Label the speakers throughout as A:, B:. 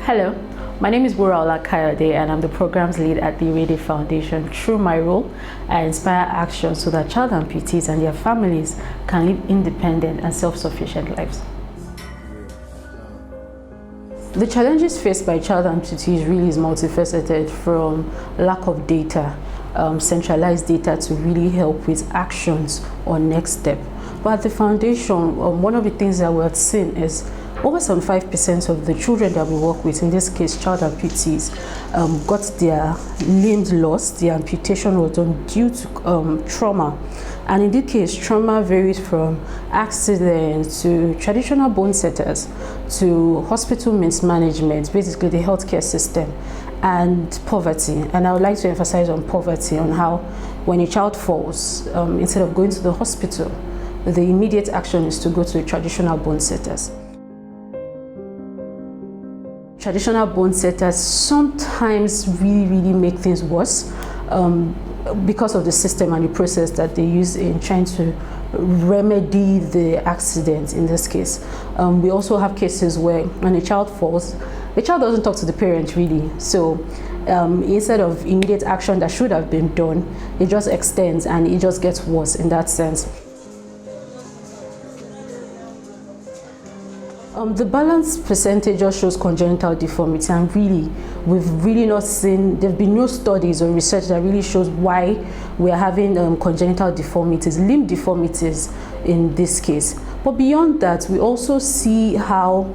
A: Hello, my name is Waraola Kayode and I'm the programs lead at the IREDE Foundation. Through my role, I inspire action so that child amputees and their families can live independent and self-sufficient lives. The challenges faced by child amputees really is multifaceted, from lack of data, centralized data, to really help with actions or next step. But at the foundation, one of the things that we've seen is over 75% of the children that we work with, in this case child amputees, got their limbs lost. The amputation was done due to trauma. And in this case, trauma varies from accidents to traditional bone setters to hospital mismanagement, basically the healthcare system, and poverty. And I would like to emphasize on poverty, on how when a child falls, instead of going to the hospital, the immediate action is to go to traditional bone setters. Traditional bone setters sometimes really make things worse because of the system and the process that they use in trying to remedy the accident in this case. We also have cases where when a child falls, the child doesn't talk to the parent really. So instead of immediate action that should have been done, it just extends and it just gets worse in that sense. The balance percentage just shows congenital deformity, and really, we've really not seen, there've been no studies or research that really shows why we're having congenital deformities, limb deformities in this case. But beyond that, we also see how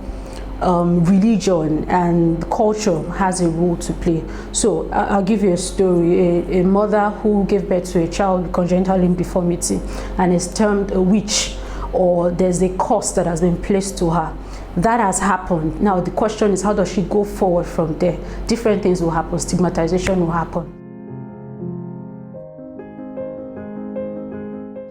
A: religion and culture has a role to play. So I'll give you a story. A mother who gave birth to a child with congenital limb deformity and is termed a witch, or there's a curse that has been placed to her. That has happened. Now the question is, how does she go forward from there? Different things will happen. Stigmatization will happen.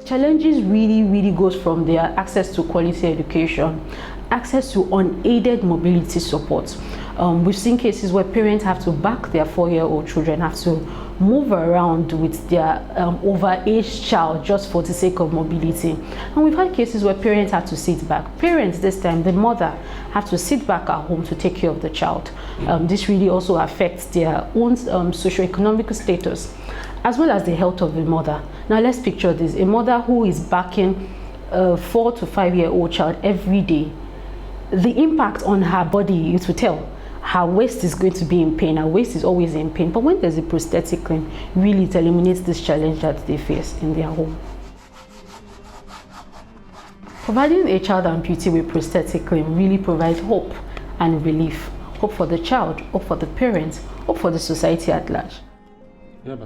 A: Challenges really goes from their access to quality education, access to unaided mobility support. We've seen cases where parents have to back their 4-year-old children, have to move around with their overaged child just for the sake of mobility. And we've had cases where parents have to sit back. Parents, this time the mother, have to sit back at home to take care of the child. This really also affects their own socioeconomic status, as well as the health of the mother. Now let's picture this: a mother who is backing a 4 to 5-year-old child every day. The impact on her body, it will tell. Her waist is going to be in pain. Her waist is always in pain. But when there's a prosthetic limb, really it eliminates this challenge that they face in their home. Providing a child amputee with prosthetic limb really provides hope and relief. Hope for the child, hope for the parents, hope for the society at large.
B: Yeah,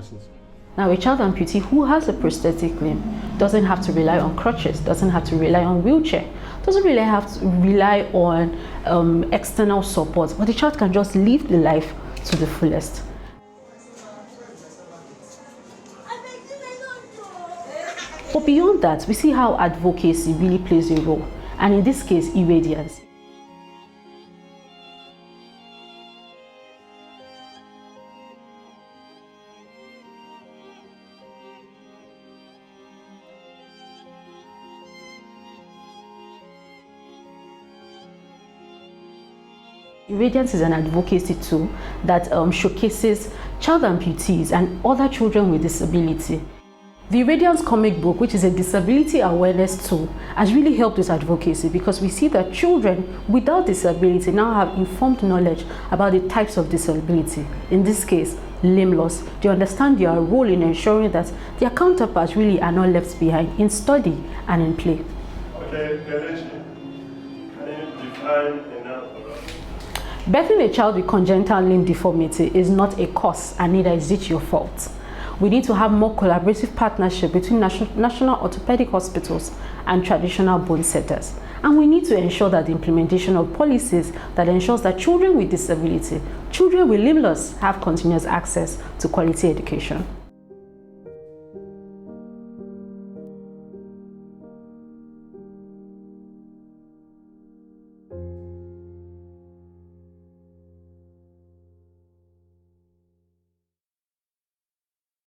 A: now, a child amputee who has a prosthetic limb doesn't have to rely on crutches, doesn't have to rely on wheelchair, doesn't really have to rely on external support, but the child can just live the life to the fullest. But beyond that, we see how advocacy really plays a role, and in this case, Iredians. Iredians is an advocacy tool that showcases child amputees and other children with disability. The Iredians comic book, which is a disability awareness tool, has really helped with advocacy, because we see that children without disability now have informed knowledge about the types of disability. In this case, limb loss. They understand their role in ensuring that their counterparts really are not left behind in study and in play.
B: Okay, can you define enough?
A: Birthing a child with congenital limb deformity is not a cause, and neither is it your fault. We need to have more collaborative partnership between national orthopedic hospitals and traditional bone setters. And we need to ensure that the implementation of policies that ensures that children with disability, children with limb loss, have continuous access to quality education.